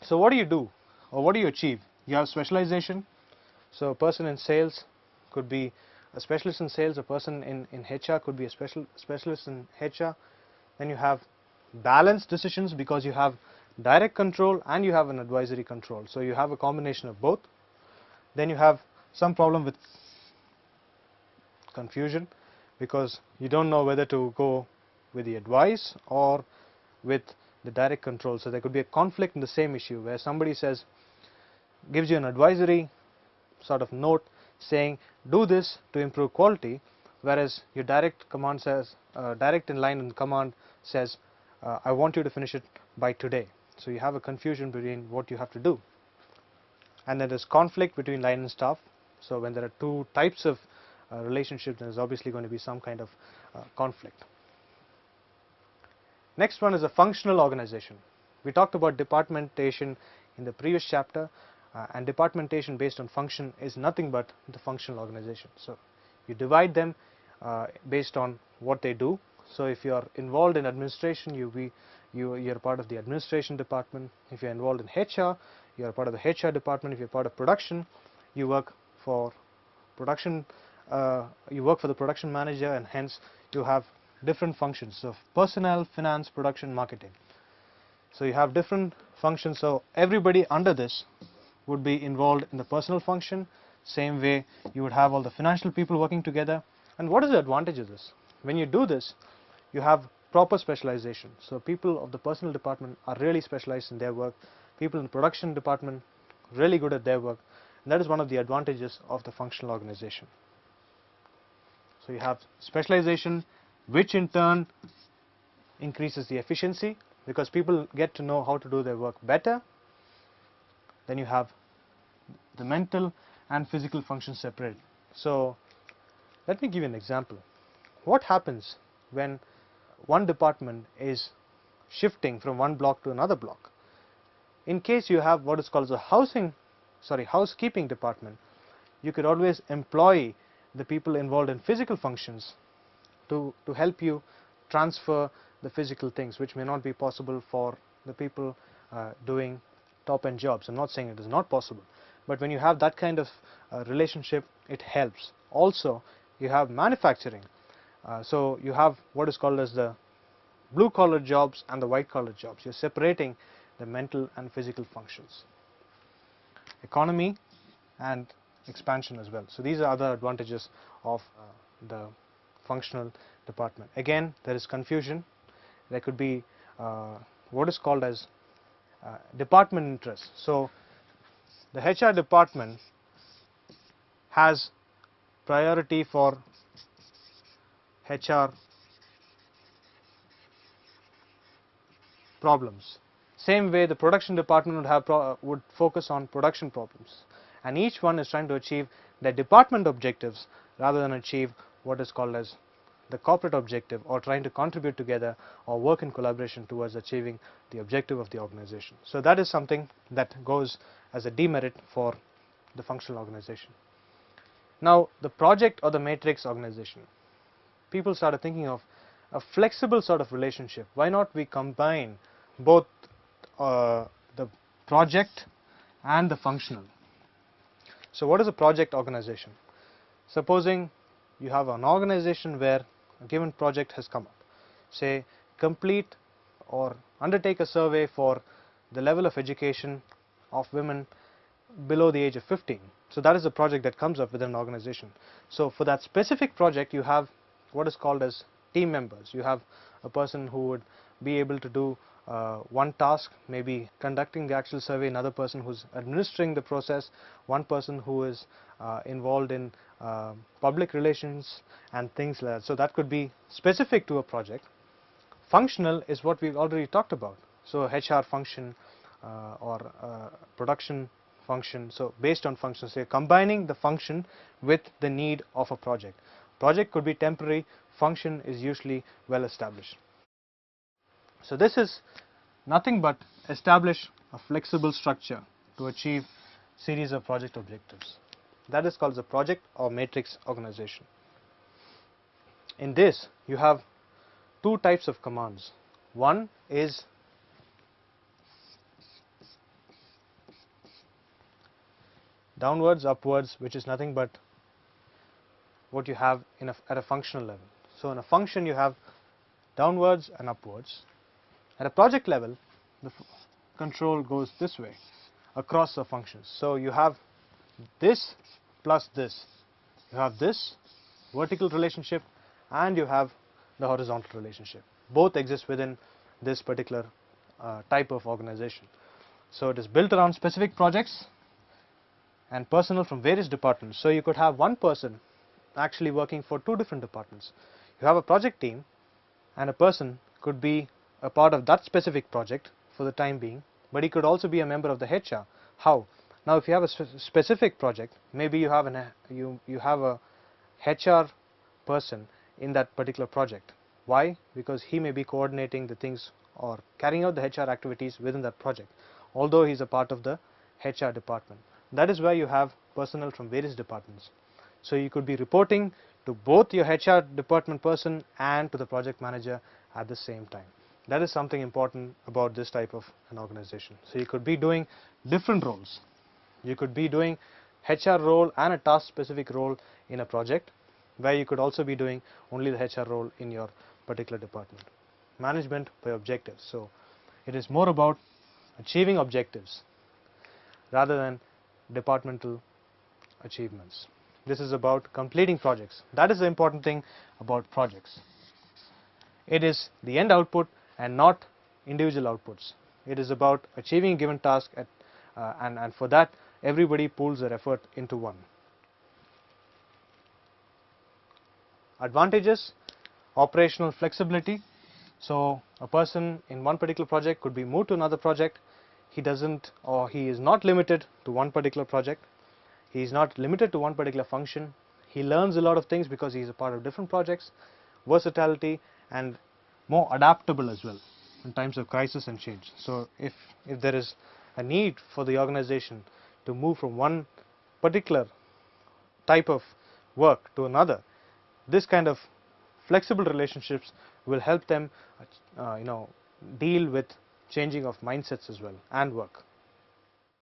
So what do you do, or what do you achieve? You have specialization. So a person in sales could be a specialist in sales, a person in HR could be a specialist in HR. Then you have balanced decisions because you have direct control and you have an advisory control. So you have a combination of both. Then you have some problem with confusion because you don't know whether to go with the advice or with the direct control. So there could be a conflict in the same issue where somebody gives you an advisory sort of note saying do this to improve quality, whereas your direct command says, direct in line in command says, I want you to finish it by today. So you have a confusion between what you have to do. And then there's conflict between line and staff. So when there are two types of relationships, there's obviously going to be some kind of conflict. Next one is a functional organization. We talked about departmentation in the previous chapter, and departmentation based on function is nothing but the functional organization. So you divide them based on what they do. So if you are involved in administration, you're part of the administration department. If you're involved in HR, you're part of the HR department. If you're part of production, you work for production. You work for the production manager, and hence you have different functions of personnel, finance, production, marketing. So you have different functions. So everybody under this would be involved in the personal function. Same way you would have all the financial people working together. And what is the advantage of this? When you do this, you have proper specialization. So people of the personal department are really specialized in their work. People in the production department really good at their work. And that is one of the advantages of the functional organization. So you have specialization, which in turn increases the efficiency because people get to know how to do their work better. Then you have the mental and physical functions separated. So let me give you an example. What happens when one department is shifting from one block to another block? In case you have what is called a housekeeping department, you could always employ the people involved in physical functions to help you transfer the physical things, which may not be possible for the people doing top-end jobs. I'm not saying it is not possible, but when you have that kind of relationship, it helps. Also, you have manufacturing. So you have what is called as the blue-collar jobs and the white-collar jobs. You're separating the mental and physical functions. Economy and expansion as well. So these are other advantages of the functional department. Again, there is confusion. There could be what is called as department interest. So the HR department has priority for HR problems. Same way the production department would focus on production problems, and each one is trying to achieve their department objectives rather than achieve what is called as the corporate objective, or trying to contribute together or work in collaboration towards achieving the objective of the organization. So that is something that goes as a demerit for the functional organization. Now the project or the matrix organization, people started thinking of a flexible sort of relationship. Why not we combine both the project and the functional? So what is a project organization? Supposing you have an organization where a given project has come up. Say complete or undertake a survey for the level of education of women below the age of 15. So that is a project that comes up within an organization. So for that specific project, you have what is called as team members. You have a person who would be able to do one task, maybe conducting the actual survey, another person who's administering the process, one person who is involved in public relations and things like that. So that could be specific to a project. Functional is what we've already talked about. So HR function or production function. So based on functions, so you're combining the function with the need of a project. Project could be temporary, function is usually well established. So this is nothing but establish a flexible structure to achieve series of project objectives. That is called the project or matrix organization. In this, you have two types of commands. One is downwards, upwards, which is nothing but what you have at a functional level. So in a function you have downwards and upwards. At a project level, the control goes this way across the functions. So you have this plus this. You have this vertical relationship and you have the horizontal relationship. Both exist within this particular type of organization. So it is built around specific projects and personnel from various departments. So you could have one person actually working for two different departments. You have a project team and a person could be a part of that specific project for the time being, but he could also be a member of the HR. How? Now if you have a specific project, maybe you have a HR person in that particular project. Why? Because he may be coordinating the things or carrying out the HR activities within that project, although he is a part of the HR department. That is why you have personnel from various departments. So you could be reporting to both your HR department person and to the project manager at the same time. That is something important about this type of an organization. So you could be doing different roles. You could be doing HR role and a task specific role in a project, where you could also be doing only the HR role in your particular department. Management by objectives. So it is more about achieving objectives rather than departmental achievements. This is about completing projects. That is the important thing about projects. It is the end output and not individual outputs. It is about achieving a given task and for that everybody pools their effort into one. Advantages: operational flexibility. So a person in one particular project could be moved to another project. He is not limited to one particular project. He is not limited to one particular function. He learns a lot of things because he is a part of different projects. Versatility and more adaptable as well in times of crisis and change. So if there is a need for the organization to move from one particular type of work to another, this kind of flexible relationships will help them deal with changing of mindsets as well and work.